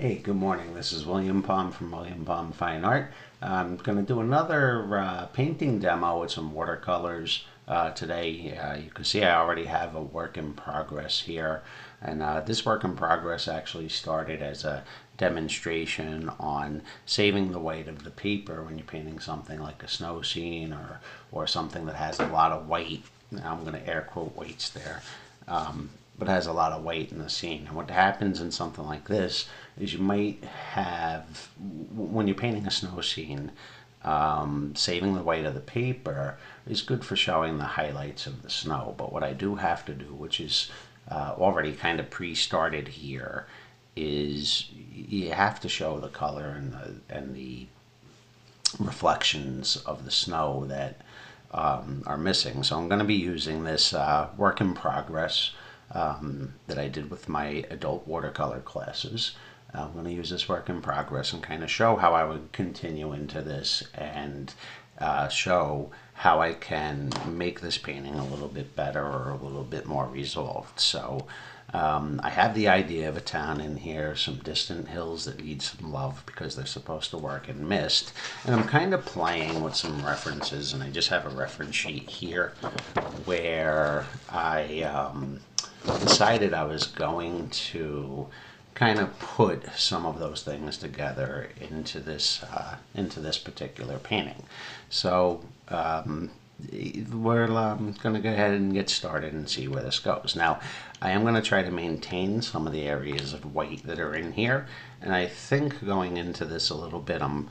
Hey, good morning. This is William Palm from William Palm Fine Art. I'm going to do another painting demo with some watercolors today. You can see I already have a work in progress here. And this work in progress actually started as a demonstration on saving the weight of the paper when you're painting something like a snow scene or something that has a lot of weight. I'm going to air quote weights there. But has a lot of weight in the scene. And what happens in something like this is you might have, when you're painting a snow scene, saving the weight of the paper is good for showing the highlights of the snow. But what I do have to do, which is already kind of pre-started here, is you have to show the color and the reflections of the snow that are missing. So I'm going to be using this work in progress that I did with my adult watercolor classes. I'm going to use this work in progress and kind of show how I would continue into this and show how I can make this painting a little bit better or a little bit more resolved. So I have the idea of a town in here, some distant hills that need some love because they're supposed to work in mist. And I'm kind of playing with some references, and I just have a reference sheet here where I decided I was going to kind of put some of those things together into this particular painting. So we're going to go ahead and get started and see where this goes. Now, I am going to try to maintain some of the areas of white that are in here, and I think going into this a little bit, I'm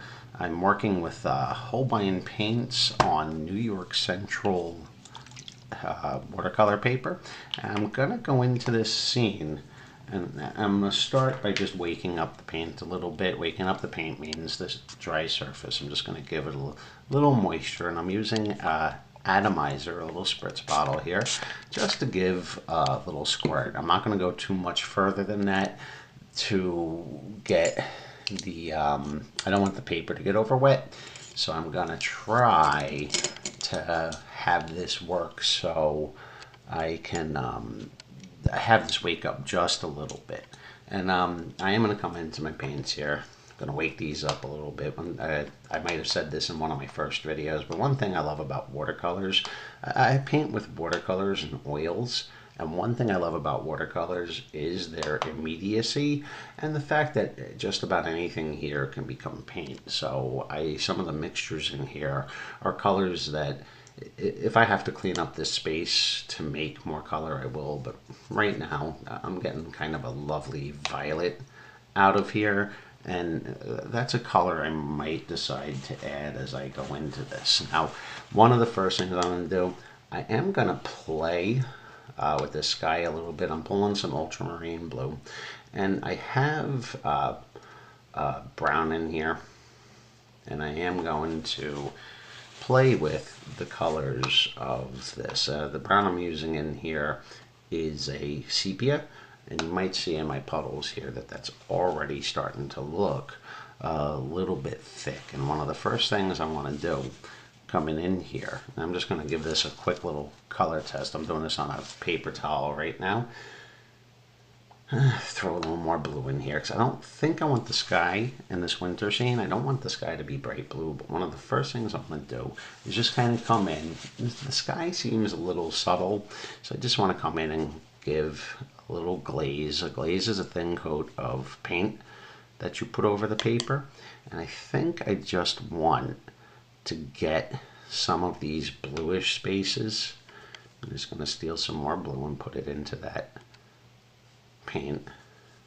working with Holbein paints on New York Central watercolor paper. And I'm going to go into this scene, and I'm going to start by just waking up the paint a little bit. Waking up the paint means this dry surface. I'm just going to give it a little moisture, and I'm using atomizer, a little spritz bottle here, just to give a little squirt. I'm not going to go too much further than that to get the, I don't want the paper to get over wet, so I'm going to try to have this work so I can have this wake up just a little bit. And I am going to come into my paints here. I'm going to wake these up a little bit. I might have said this in one of my first videos, but one thing I love about watercolors, I paint with watercolors and oils. And one thing I love about watercolors is their immediacy and the fact that just about anything here can become paint. So some of the mixtures in here are colors that if I have to clean up this space to make more color, I will. But right now, I'm getting kind of a lovely violet out of here. And that's a color I might decide to add as I go into this. Now, one of the first things I'm going to do, I am going to play with this sky a little bit. I'm pulling some ultramarine blue. And I have brown in here. And I am going to play with the colors of this. The brown I'm using in here is a sepia, and you might see in my puddles here that that's already starting to look a little bit thick. And one of the first things I want to do coming in here, I'm just going to give this a quick little color test. I'm doing this on a paper towel right now. Throw a little more blue in here because I don't think I want the sky in this winter scene. I don't want the sky to be bright blue, but one of the first things I'm going to do is just kind of come in. The sky seems a little subtle, so I just want to come in and give a little glaze. A glaze is a thin coat of paint that you put over the paper, and I think I just want to get some of these bluish spaces. I'm just going to steal some more blue and put it into that paint.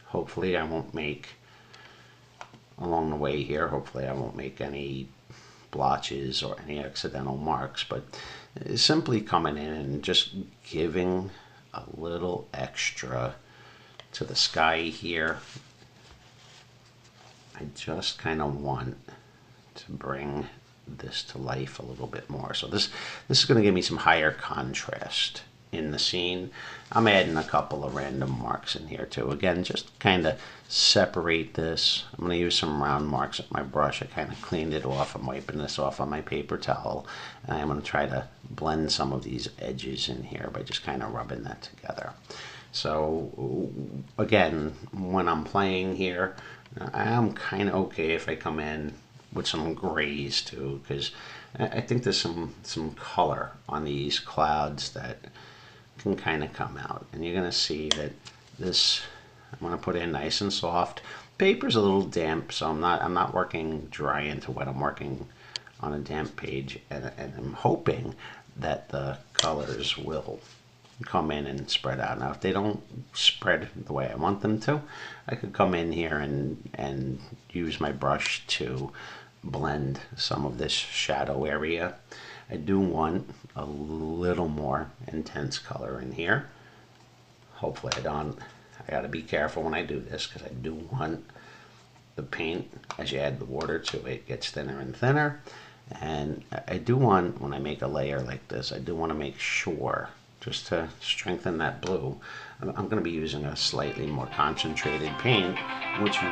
Hopefully I won't make, along the way here, hopefully I won't make any blotches or any accidental marks, but simply coming in and just giving a little extra to the sky here. I just kind of want to bring this to life a little bit more. So this is going to give me some higher contrast in the scene. I'm adding a couple of random marks in here too. Again, just kind of separate this. I'm going to use some round marks with my brush. I kind of cleaned it off. I'm wiping this off on my paper towel. And I'm going to try to blend some of these edges in here by just kind of rubbing that together. So again, when I'm playing here, Now, I'm kind of okay if I come in with some grays too, because I think there's some color on these clouds that can kind of come out. And you're going to see that this, I'm going to put in nice and soft. Paper's a little damp, so I'm not working dry into wet. I'm working on a damp page, and I'm hoping that the colors will come in and spread out. Now, if they don't spread the way I want them to, I could come in here and use my brush to blend some of this shadow area. I do want a little more intense color in here. Hopefully I gotta be careful when I do this, because I do want the paint, as you add the water to it, it gets thinner and thinner. And I do want, when I make a layer like this, I do want to make sure, just to strengthen that blue, I'm going to be using a slightly more concentrated paint, which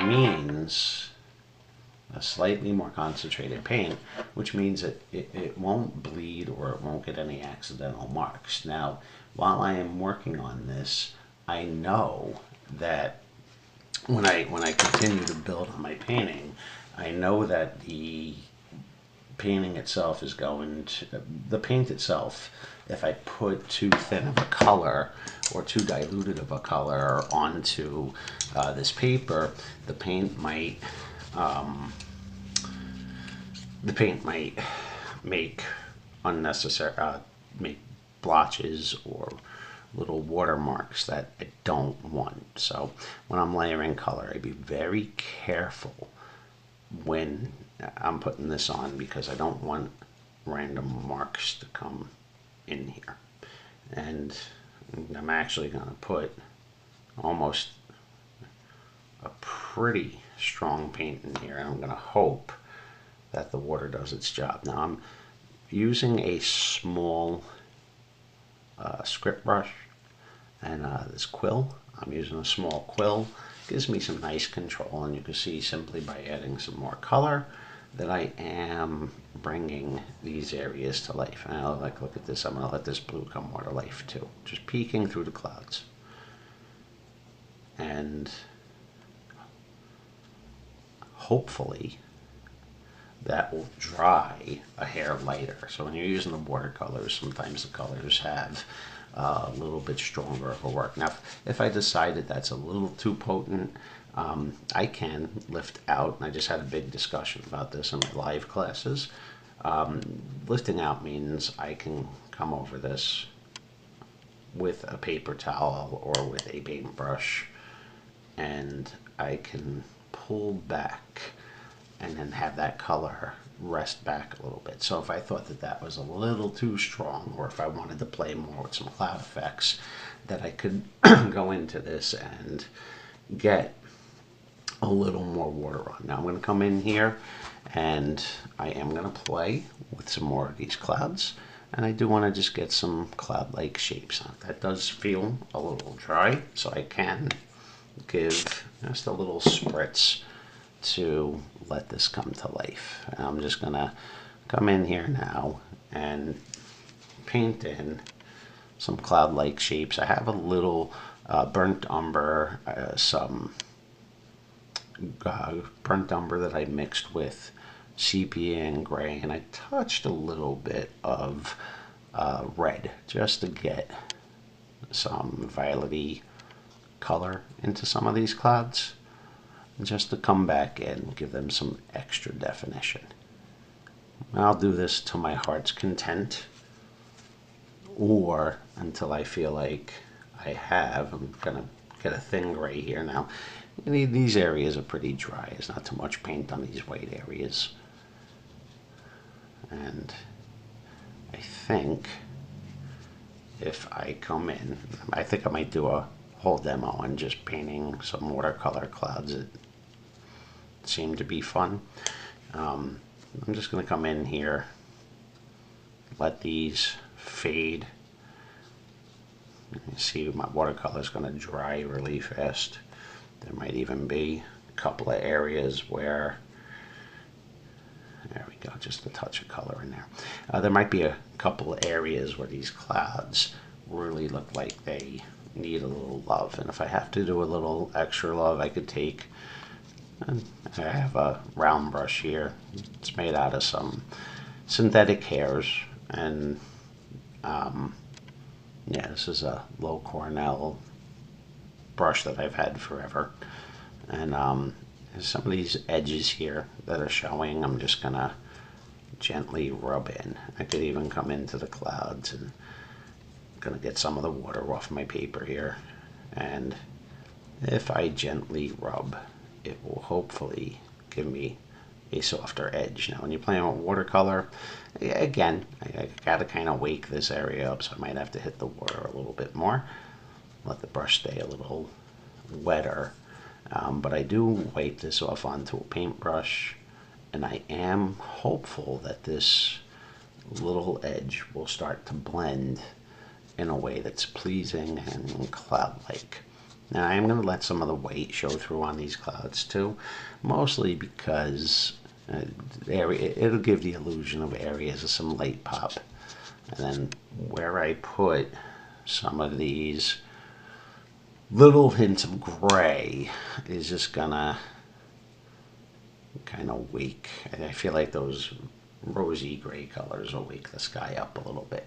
means it won't bleed, or it won't get any accidental marks. Now, while I am working on this, I know that when I continue to build on my painting, I know that the painting itself is going to, the paint itself, if I put too thin of a color or too diluted of a color onto this paper, the paint might make unnecessary, make blotches or little watermarks that I don't want. So when I'm layering color, I be very careful when I'm putting this on, because I don't want random marks to come in here. And I'm actually going to put almost a pretty strong paint in here, and I'm going to hope that the water does its job. Now I'm using a small script brush and this quill. I'm using a small quill. Gives me some nice control, and you can see simply by adding some more color that I am bringing these areas to life. And I'll look at this. I'm going to let this blue come more to life too, just peeking through the clouds. And hopefully that will dry a hair lighter. So when you're using the watercolors, sometimes the colors have a little bit stronger of a work. Now, if I decided that's a little too potent, I can lift out, and I just had a big discussion about this in my live classes. Lifting out means I can come over this with a paper towel or with a paintbrush, and I can pull back and then have that color rest back a little bit. So if I thought that that was a little too strong, or if I wanted to play more with some cloud effects, that I could go into this and get a little more water on. Now I'm going to come in here and I am going to play with some more of these clouds, and I do want to just get some cloud-like shapes on it. That does feel a little dry, so I can give just a little spritz to let this come to life. And I'm just gonna come in here now and paint in some cloud-like shapes. I have a little burnt umber, some burnt umber that I mixed with sepia and gray, and I touched a little bit of red just to get some violet-y color into some of these clouds, just to come back in and give them some extra definition. I'll do this to my heart's content, or until I feel like I'm gonna get a thin gray here now. These areas are pretty dry. There's not too much paint on these white areas. And I think if I come in, I think I might do a whole demo on just painting some watercolor clouds. It seemed to be fun. I'm just going to come in here, let these fade. You see my watercolor is going to dry really fast. There might even be a couple of areas where, there we go, just a touch of color in there. There might be a couple of areas where these clouds really look like they need a little love, and if I have to do a little extra love, I could take And I have a round brush here. It's made out of some synthetic hairs, and yeah, this is a low Cornell brush that I've had forever. And some of these edges here that are showing, I'm just gonna gently rub in. I could even come into the clouds, and I'm gonna get some of the water off my paper here. And if I gently rub, it will hopefully give me a softer edge. Now, when you're playing with watercolor, again, I gotta kind of wake this area up, so I might have to hit the water a little bit more. Let the brush stay a little wetter. But I do wipe this off onto a paintbrush, and I am hopeful that this little edge will start to blend in a way that's pleasing and cloud-like. Now, I am going to let some of the white show through on these clouds too, mostly because it'll give the illusion of areas of some light pop. And then where I put some of these little hints of gray is just gonna kind of wake. I feel like those rosy gray colors will wake the sky up a little bit.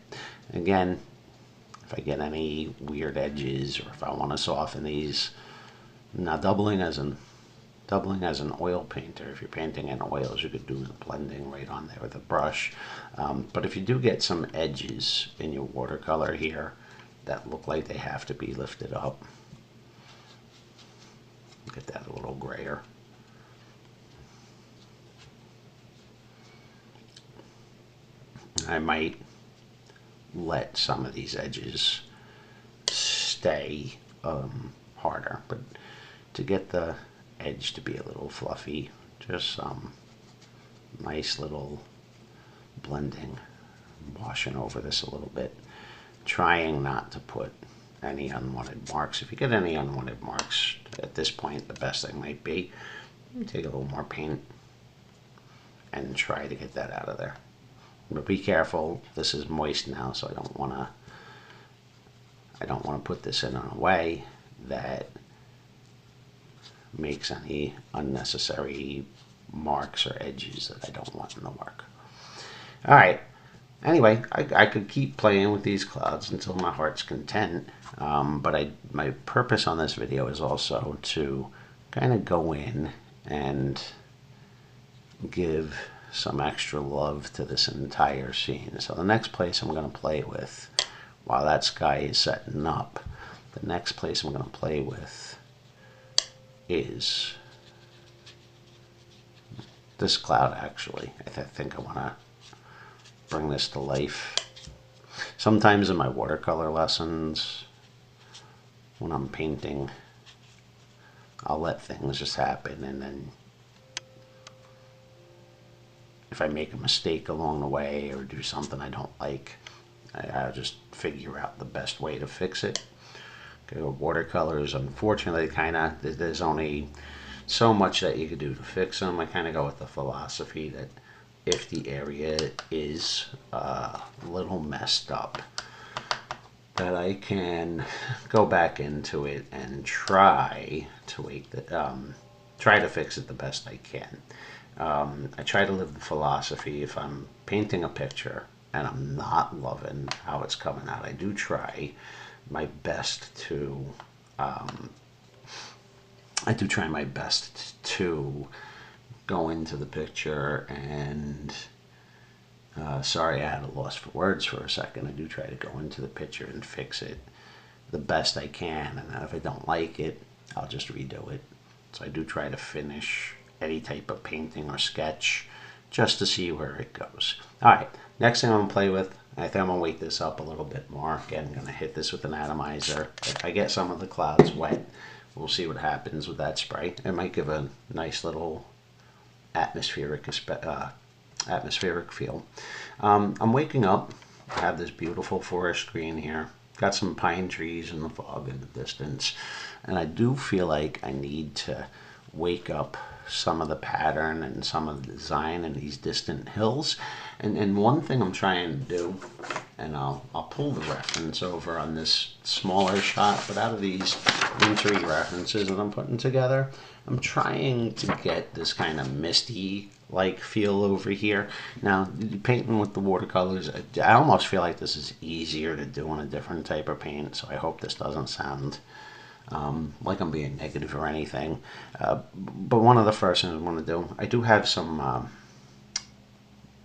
Again, if I get any weird edges, or if I want to soften these, now doubling as an oil painter, if you're painting in oils, you could do the blending right on there with a brush. But if you do get some edges in your watercolor here that look like they have to be lifted up, get that a little grayer. I might let some of these edges stay harder, but to get the edge to be a little fluffy, just some nice little blending, washing over this a little bit, trying not to put any unwanted marks. If you get any unwanted marks at this point, the best thing might be take a little more paint and try to get that out of there. But be careful, this is moist now, so I don't want to put this in a way that makes any unnecessary marks or edges that I don't want in the work. All right. Anyway, I could keep playing with these clouds until my heart's content, but my purpose on this video is also to kind of go in and give some extra love to this entire scene. So the next place I'm going to play with, while that sky is setting up, the next place I'm going to play with is this cloud, actually. I think I want to bring this to life. Sometimes in my watercolor lessons, when I'm painting, I'll let things just happen, and then if I make a mistake along the way or do something I don't like, I'll just figure out the best way to fix it. Okay, with watercolors, unfortunately, there's only so much that you could do to fix them. I kind of go with the philosophy that if the area is a little messed up, that I can go back into it and try to fix it the best I can. I try to live the philosophy, if I'm painting a picture and I'm not loving how it's coming out, I do try my best to go into the picture and sorry, I had a loss for words for a second. I do try to go into the picture and fix it the best I can, and then if I don't like it, I'll just redo it. So I do try to finish any type of painting or sketch just to see where it goes. All right, next thing I'm going to play with, I think I'm going to wake this up a little bit more. Again, I'm going to hit this with an atomizer. If I get some of the clouds wet, we'll see what happens with that spray. It might give a nice little atmospheric feel. I'm waking up. I have this beautiful forest green here. Got some pine trees and the fog in the distance. And I do feel like I need to wake up some of the pattern and some of the design in these distant hills. And one thing I'm trying to do and I'll pull the reference over on this smaller shot. But out of these wintry references that I'm putting together, I'm trying to get this kind of misty like feel over here. Now, painting with the watercolors, I almost feel like this is easier to do on a different type of paint, so I hope this doesn't sound like I'm being negative or anything. But one of the first things I want to do, I do have some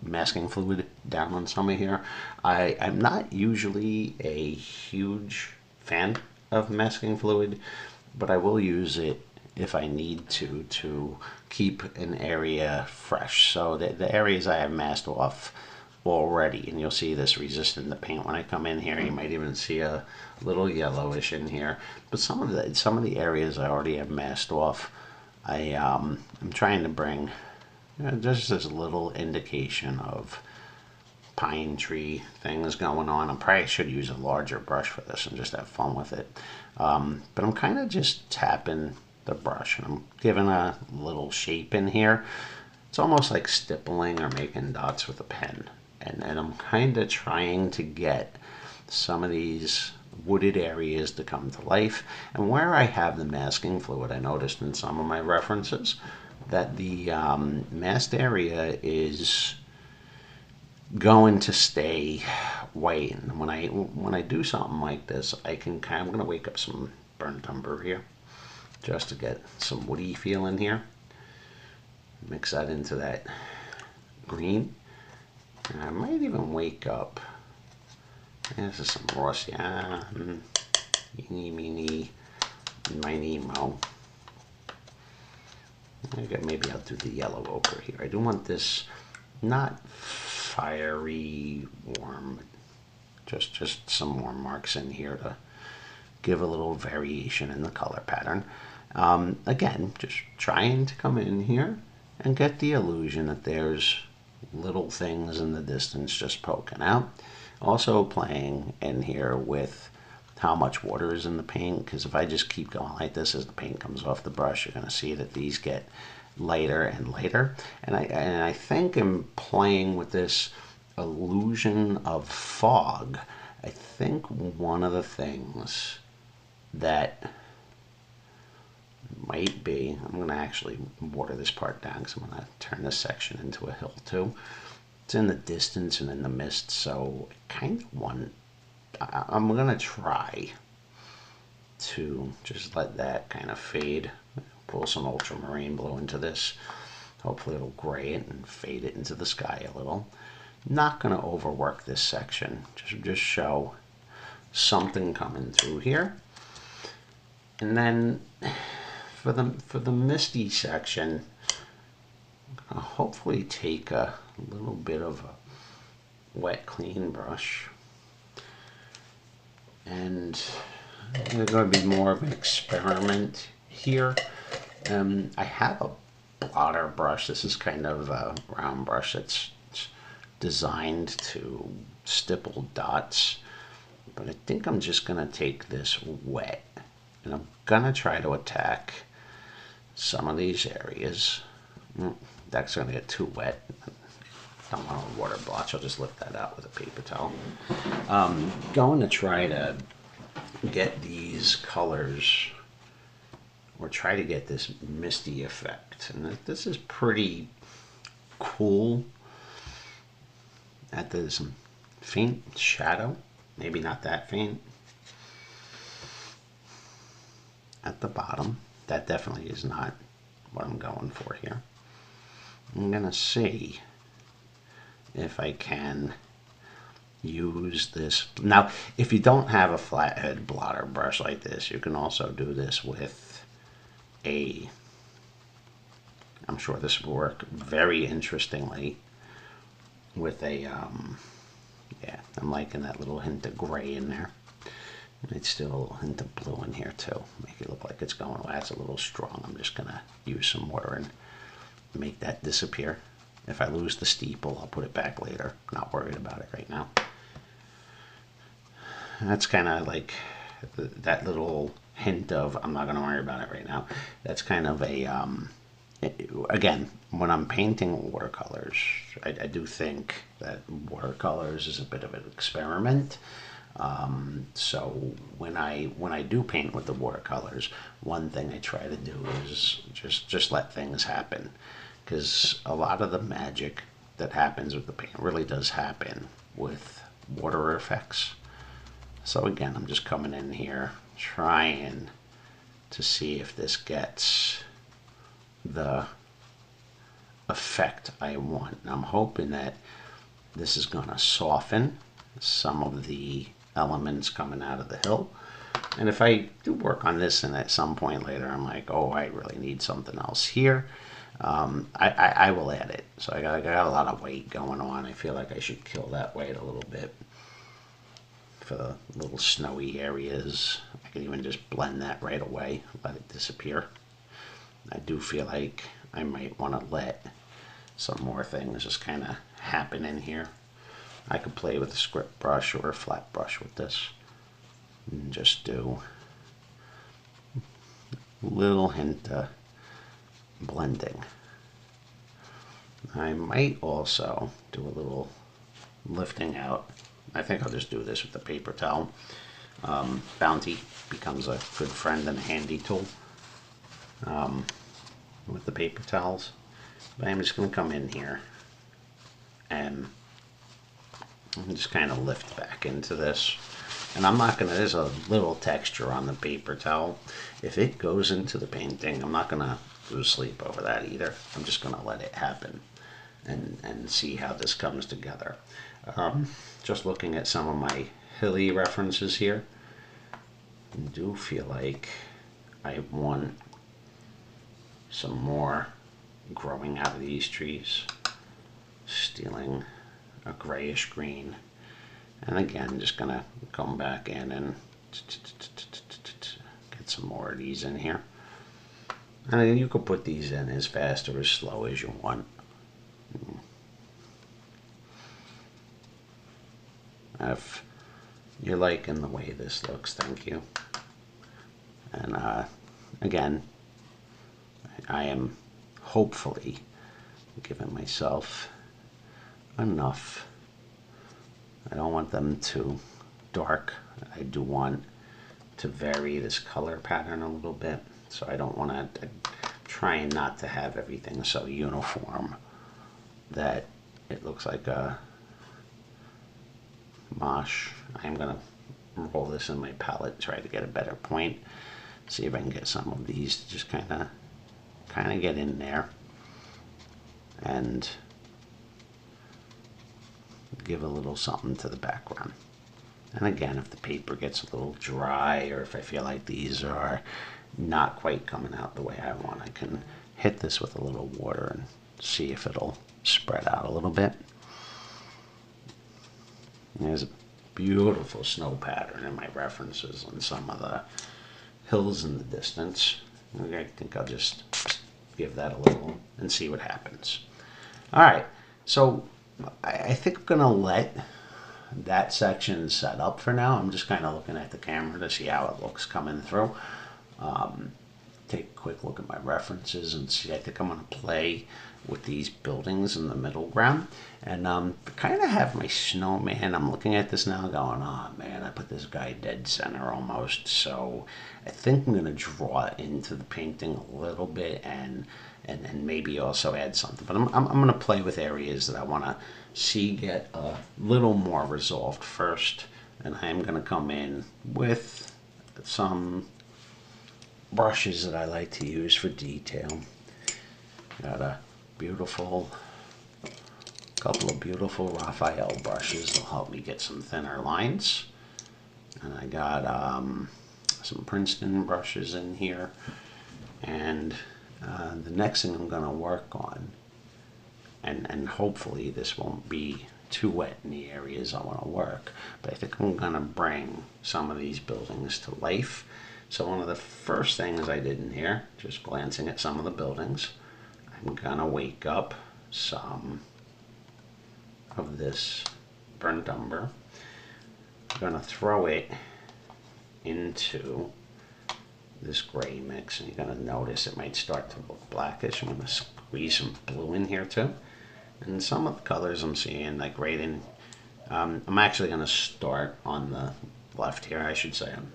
masking fluid down on some of here. I'm not usually a huge fan of masking fluid, but I will use it if I need to keep an area fresh. So the areas I have masked off already, and you'll see this resistant to paint when I come in here. You might even see a little yellowish in here, but some of the areas I already have masked off. I'm trying to bring just this little indication of pine tree things going on. I probably should use a larger brush for this and just have fun with it. But I'm kind of just tapping the brush and I'm giving a little shape in here. It's almost like stippling or making dots with a pen. And I'm kind of trying to get some of these wooded areas to come to life. And where I have the masking fluid, I noticed in some of my references that the masked area is going to stay white. And when I do something like this, I'm going to wake up some burnt umber here just to get some woody feel in here. Mix that into that green. And I might even wake up. This is some Ross, yeah. Eeny, meeny, miny, mo. Maybe I'll do the yellow ochre here. I do want this not fiery warm, just some warm marks in here to give a little variation in the color pattern. Again, just trying to come in here and get the illusion that there's little things in the distance just poking out. Also playing in here with how much water is in the paint, because if I just keep going like this as the paint comes off the brush, you're going to see that these get lighter and lighter. And I think in playing with this illusion of fog, I think one of the things that might be, I'm going to actually water this part down because I'm going to turn this section into a hill too. It's in the distance and in the mist, so I kind of want, I'm going to try to just let that kind of fade. Pull some ultramarine blue into this. Hopefully it'll gray it and fade it into the sky a little. Not going to overwork this section. Just show something coming through here. And then for the misty section, I'll hopefully take a little bit of a wet clean brush, and there's going to be more of an experiment here. I have a blotter brush. This is kind of a round brush that's designed to stipple dots, but I think I'm just going to take this wet and I'm going to try to attack some of these areas. That's going to get too wet. I don't want a water blotch. I'll just lift that out with a paper towel. Going to try to get these colors, or try to get this misty effect. And this is pretty cool. There's some faint shadow, maybe not that faint. At the bottom, that definitely is not what I'm going for here. I'm gonna see if I can use this. Now, if you don't have a flathead blotter brush like this, you can also do this with a, I'm sure this will work very interestingly with a, yeah, I'm liking that little hint of gray in there. And it's still a little hint of blue in here too. Make it look like it's going, well, that's a little strong. I'm just gonna use some water and make that disappear. If I lose the steeple, I'll put it back later. Not worried about it right now. That's kind of like that little hint of, I'm not going to worry about it right now. That's kind of a, again, when I'm painting watercolors, I do think that watercolors is a bit of an experiment. So when I do paint with the watercolors, one thing I try to do is just let things happen, because a lot of the magic that happens with the paint really does happen with water effects. So again, I'm just coming in here trying to see if this gets the effect I want. And I'm hoping that this is going to soften some of the elements coming out of the hill. And if I do work on this and at some point later I'm like, oh, I really need something else here, I will add it. So I got a lot of weight going on. I feel like I should kill that weight a little bit for the little snowy areas. I can even just blend that right away, let it disappear. I do feel like I might want to let some more things just kind of happen in here. I could play with a script brush or a flat brush with this and just do a little hint of blending. I might also do a little lifting out. I think I'll just do this with the paper towel. Bounty becomes a good friend and a handy tool with the paper towels. But I'm just going to come in here and just kind of lift back into this. And I'm not going to, there's a little texture on the paper towel. If it goes into the painting, I'm not going to lose sleep over that either. I'm just going to let it happen and see how this comes together. Just looking at some of my hilly references here, I do feel like I want some more growing out of these trees, stealing a grayish green. And again, just gonna come back in and get some more of these in here. And then you could put these in as fast or as slow as you want. If you're liking the way this looks, thank you. And again, I am hopefully giving myself enough. I don't want them too dark. I do want to vary this color pattern a little bit. So I don't want to, trying not to have everything so uniform that it looks like a mosh. I'm going to roll this in my palette, try to get a better point. See if I can get some of these to just kind of get in there and give a little something to the background. And again, if the paper gets a little dry or if I feel like these are not quite coming out the way I want, I can hit this with a little water and see if it'll spread out a little bit. There's a beautiful snow pattern in my references on some of the hills in the distance. I think I'll just give that a little and see what happens. All right, so I think I'm gonna let that section set up for now. I'm just kind of looking at the camera to see how it looks coming through. Take a quick look at my references and see. I think I'm going to play with these buildings in the middle ground and kind of have my snowman. I'm looking at this now going, oh man, I put this guy dead center almost. So I think I'm going to draw into the painting a little bit and maybe also add something. But I'm going to play with areas that I want to see get a little more resolved first. And I'm going to come in with some brushes that I like to use for detail. Got a couple of beautiful Raphael brushes that'll help me get some thinner lines. And I got some Princeton brushes in here. And the next thing I'm going to work on, and hopefully this won't be too wet in the areas I want to work, but I think I'm going to bring some of these buildings to life. So one of the first things I did in here, just glancing at some of the buildings, I'm gonna wake up some of this burnt umber. I'm gonna throw it into this gray mix, and you're gonna notice it might start to look blackish. I'm gonna squeeze some blue in here too. And some of the colors I'm seeing, like right in, I'm actually going to start on the left here, I should say. I'm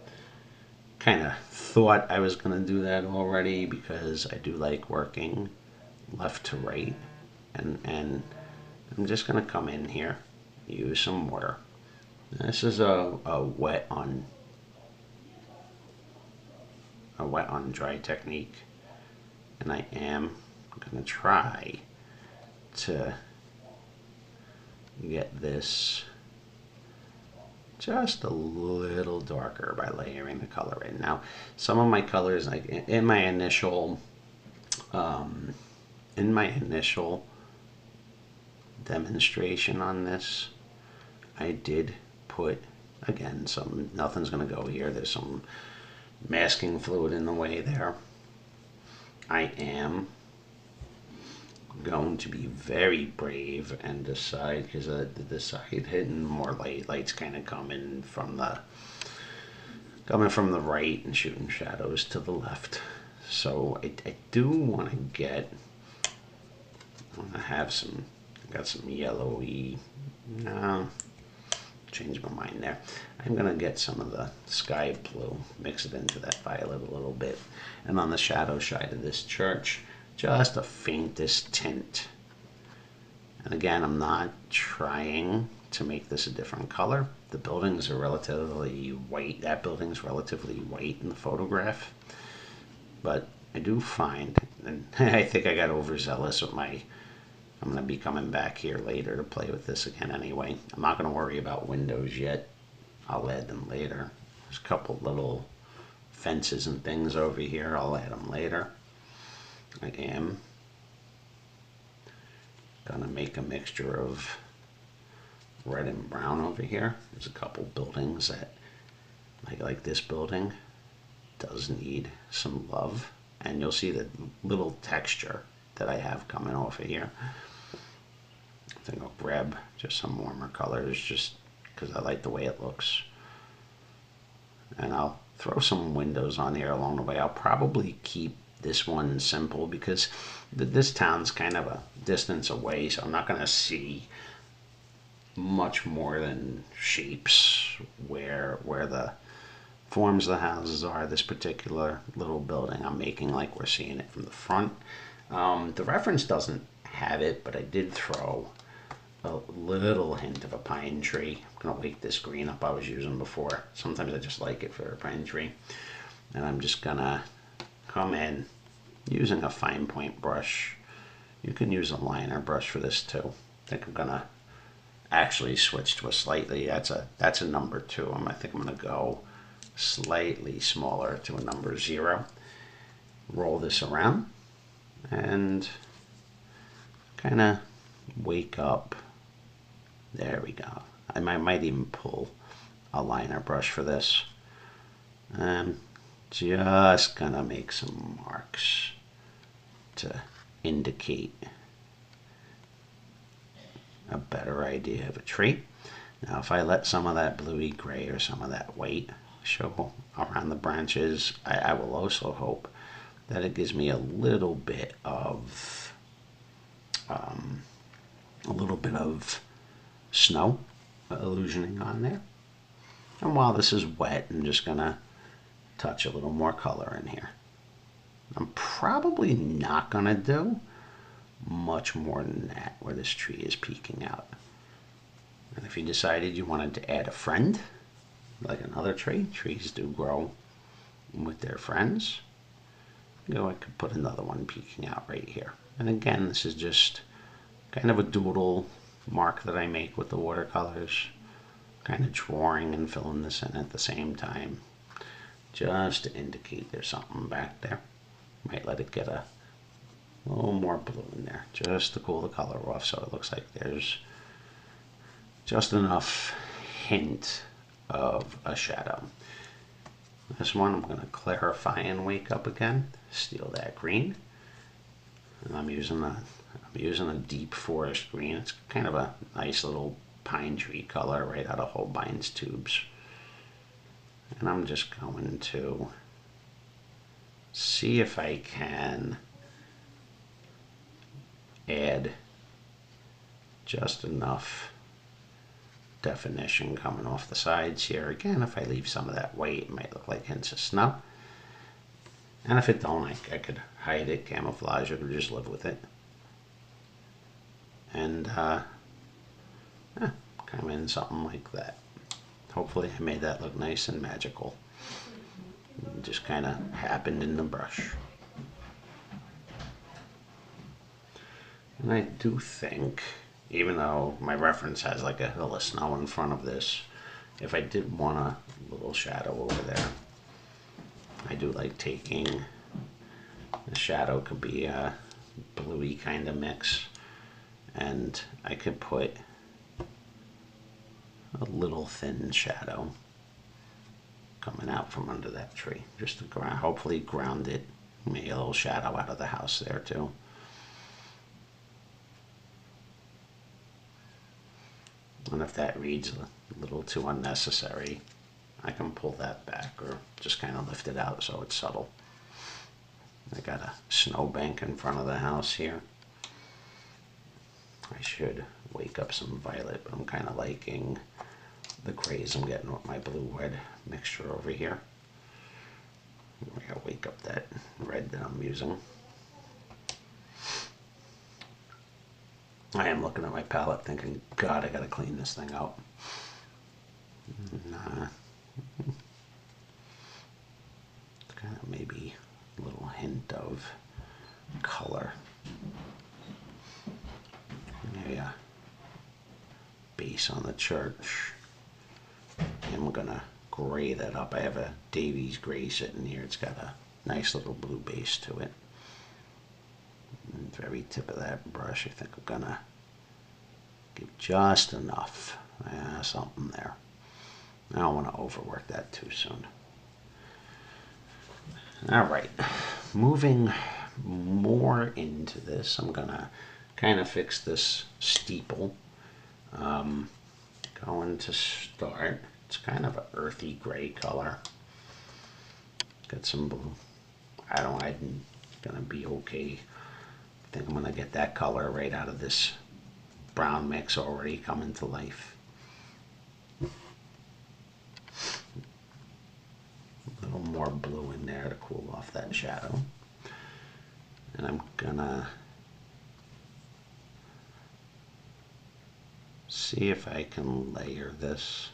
kind of thought I was going to do that already because I do like working left to right. And I'm just going to come in here, use some water. This is a wet on dry technique, and I am going to try to get this just a little darker by layering the color in. Now, some of my colors, like in my initial demonstration on this, I did put, again, nothing's going to go here. There's some masking fluid in the way there. I am going to be very brave and decide, because the side hidden more light's kind of coming from the right and shooting shadows to the left. So I do want to get, I want to have some, I got some yellowy, no, change my mind there. I'm going to get some of the sky blue, mix it into that violet a little bit. And on the shadow side of this church, just the faintest tint. And again, I'm not trying to make this a different color. The buildings are relatively white. That building's relatively white in the photograph. But I do find, and I think I got overzealous with my, I'm going to be coming back here later to play with this again anyway. I'm not going to worry about windows yet. I'll add them later. There's a couple little fences and things over here. I'll add them later. I am going to make a mixture of red and brown over here. There's a couple buildings that, like this building, does need some love. And you'll see the little texture that I have coming off of here. I think I'll grab just some warmer colors just because I like the way it looks. And I'll throw some windows on here along the way. I'll probably keep this one simple because this town's kind of a distance away, so I'm not going to see much more than shapes where the forms of the houses are. This particular little building I'm making like we're seeing it from the front. The reference doesn't have it, but I did throw a little hint of a pine tree. I'm going to wake this green up I was using before. Sometimes I just like it for a pine tree. And I'm just going to come in using a fine point brush. You can use a liner brush for this too. I think I'm going to actually switch to a slightly, that's a number 2. I think I'm going to go slightly smaller to a number 0. Roll this around and kind of wake up. There we go. I might even pull a liner brush for this. I'm just gonna make some marks to indicate a better idea of a tree. Now if I let some of that bluey gray or some of that white show around the branches, I will also hope that it gives me a little bit of snow illusioning on there. And while this is wet, I'm just gonna touch a little more color in here. I'm probably not gonna do much more than that where this tree is peeking out. And if you decided you wanted to add a friend, like another tree, trees do grow with their friends. You know, I could put another one peeking out right here. And again, this is just kind of a doodle mark that I make with the watercolors, kind of drawing and filling this in at the same time, just to indicate there's something back there. Might let it get a little more blue in there, just to cool the color off so it looks like there's just enough hint of a shadow. This one I'm going to clarify and wake up again. Steal that green. And I'm using a deep forest green. It's kind of a nice little pine tree color right out of Holbein's tubes. And I'm just going to see if I can add just enough definition coming off the sides here. Again, if I leave some of that white, it might look like hints of snow. And if it don't, I could hide it, camouflage it, or just live with it. And come in something like that. Hopefully I made that look nice and magical. It just kind of happened in the brush. And I do think, even though my reference has like a hill of snow in front of this, if I did want a little shadow over there, I do like taking, the shadow could be a bluey kind of mix, and I could put a little thin shadow coming out from under that tree, just to hopefully ground it, maybe a little shadow out of the house there too. And if that reads a little too unnecessary, I can pull that back or just kind of lift it out so it's subtle. I got a snowbank in front of the house here. I should wake up some violet, but I'm kind of liking the grays I'm getting with my blue-red mixture over here. I gotta wake up that red that I'm using. I am looking at my palette thinking, God, I gotta clean this thing out. Nah. Kind of maybe a little hint of color. Maybe a base on the church. I'm gonna gray that up. I have a Davies gray sitting here. It's got a nice little blue base to it. And the very tip of that brush, I think I'm gonna give just enough. Something there. I don't want to overwork that too soon. All right, moving more into this, I'm gonna kind of fix this steeple. Going to start, it's kind of an earthy gray color. Got some blue. I'm gonna be okay. I think I'm gonna get that color right out of this brown mix already coming to life. A little more blue in there to cool off that shadow. And I'm gonna see if I can layer this.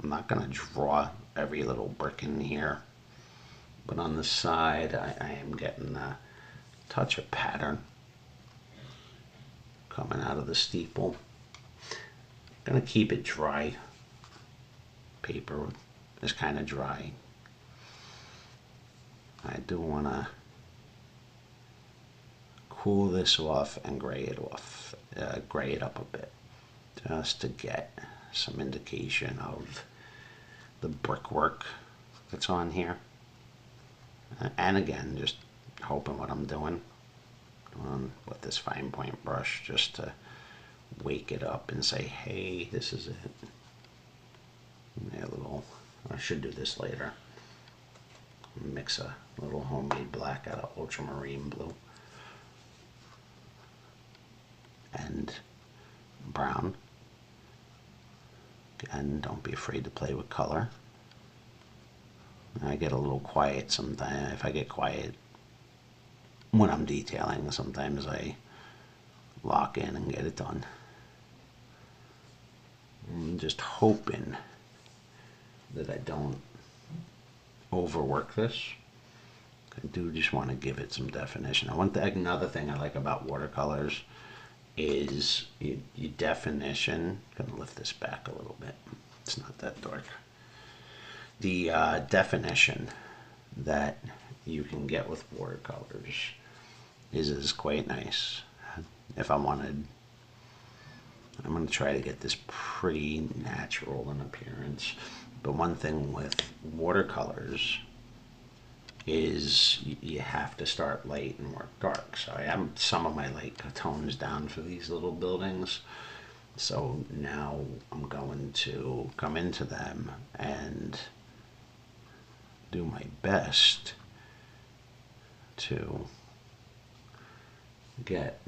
I'm not gonna draw every little brick in here, but on the side I am getting a touch of pattern coming out of the steeple. I'm gonna keep it dry. Paper is kind of dry. I do want to cool this off and gray it off, gray it up a bit, just to get some indication of the brickwork that's on here. And again, just hoping what I'm doing with this fine point brush, just to wake it up and say, hey, this is it. I should do this later. Mix a little homemade black out of ultramarine blue and brown. Again, don't be afraid to play with color. I get a little quiet sometimes. If I get quiet when I'm detailing, sometimes I lock in and get it done. I'm just hoping that I don't overwork this. I do just want to give it some definition. Another thing I like about watercolors is your definition. I'm gonna lift this back a little bit. It's not that dark. The definition that you can get with watercolors is quite nice. If I wanted, I'm going to try to get this pretty natural in appearance. But one thing with watercolors is you have to start light and work dark. So I have some of my light tones down for these little buildings. So now I'm going to come into them and do my best to get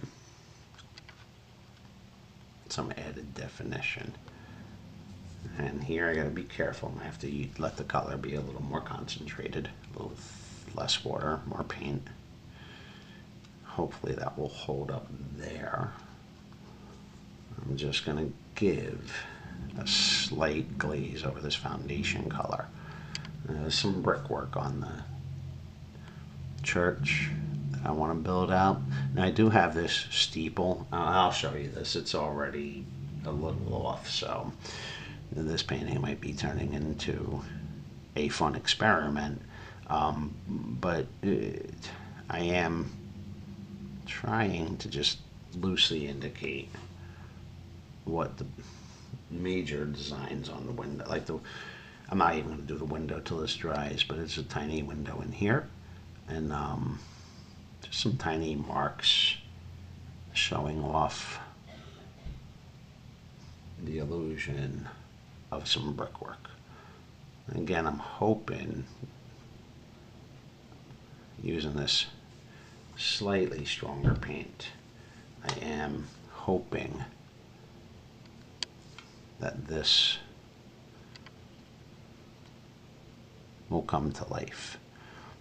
some added definition. And here I gotta be careful. I have to let the color be a little more concentrated, a little less water, more paint. Hopefully that will hold up there. I'm just gonna give a slight glaze over this foundation color. There's some brickwork on the church that I want to build out. Now I do have this steeple. I'll show you this. It's already a little off, so this painting might be turning into a fun experiment. But I am trying to just loosely indicate what the major designs on the window, like I'm not even going to do the window till this dries, but it's a tiny window in here, and just some tiny marks showing off the illusion of some brickwork. Again, I'm hoping, using this slightly stronger paint, I am hoping that this will come to life.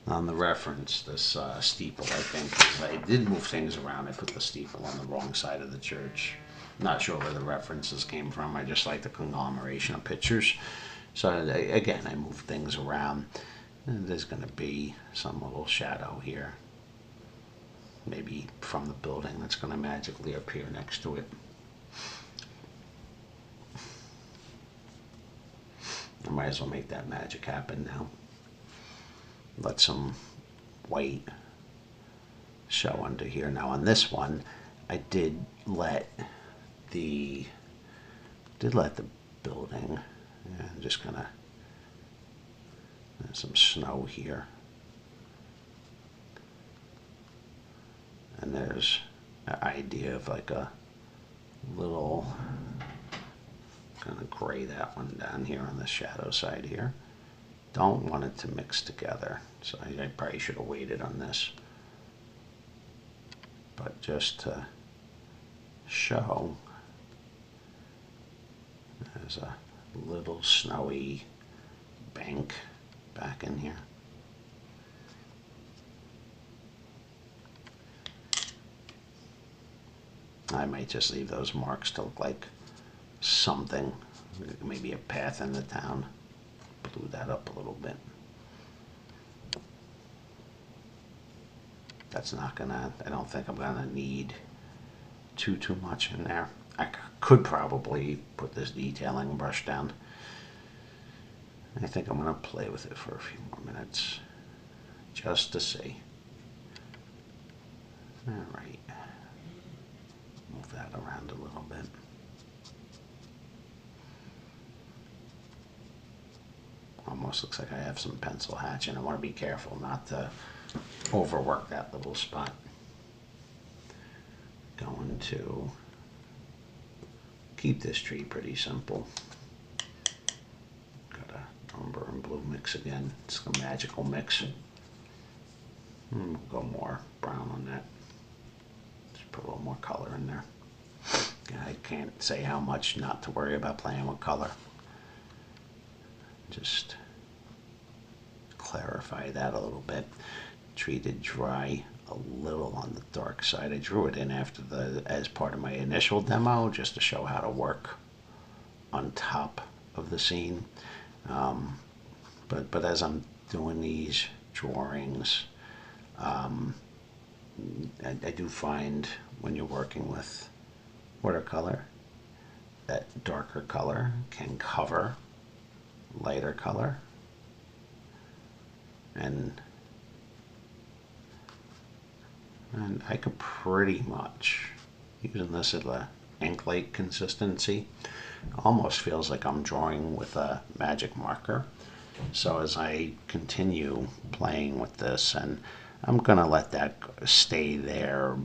On the reference, this steeple, I think, I did move things around. I put the steeple on the wrong side of the church. Not sure where the references came from. I just like the conglomeration of pictures. So again, I moved things around. And there's going to be some little shadow here, maybe from the building, that's going to magically appear next to it. I might as well make that magic happen now. Let some white show under here. Now on this one, I did let the building, I'm just gonna, there's some snow here. And there's an idea of like a little, kind of gray that one down here on the shadow side here. Don't want it to mix together, so I probably should have waited on this. But just to show, there's a little snowy bank back in here. I might just leave those marks to look like something, maybe a path in the town. Blew that up a little bit. That's not gonna, I don't think I'm gonna need too much in there. I could probably put this detailing brush down. I think I'm gonna play with it for a few more minutes just to see. All right, move that around a little bit. Almost looks like I have some pencil hatching. I want to be careful not to overwork that little spot. Going to keep this tree pretty simple. Got a umber and blue mix again. It's a magical mix. We'll go more brown on that. Just put a little more color in there. I can't say how much not to worry about playing with color. Just clarify that a little bit. Tree did dry a little on the dark side. I drew it in after as part of my initial demo, just to show how to work on top of the scene. But as I'm doing these drawings, I do find when you're working with watercolor that darker color can cover lighter color, and I could pretty much, using this at the ink-like consistency, almost feels like I'm drawing with a magic marker. So as I continue playing with this, and I'm gonna let that stay there,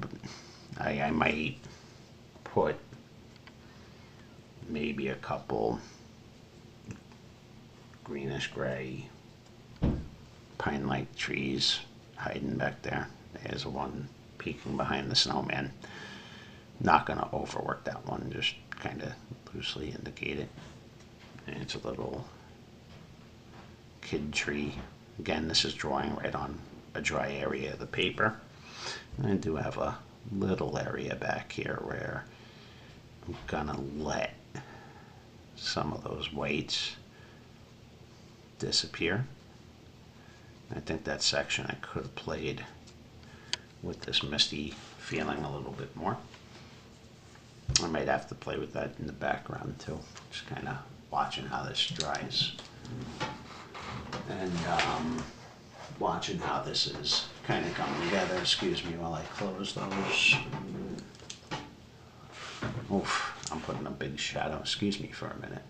I might put maybe a couple greenish gray pine-like trees hiding back there. There's one peeking behind the snowman. Not going to overwork that one, just kind of loosely indicate it. And it's a little kid tree. Again, this is drawing right on a dry area of the paper. And I do have a little area back here where I'm gonna let some of those whites disappear. I think that section I could have played with this misty feeling a little bit more. I might have to play with that in the background too, just kind of watching how this dries and watching how this is kind of coming together. Excuse me while I close those. Oof, I'm putting a big shadow. Excuse me for a minute.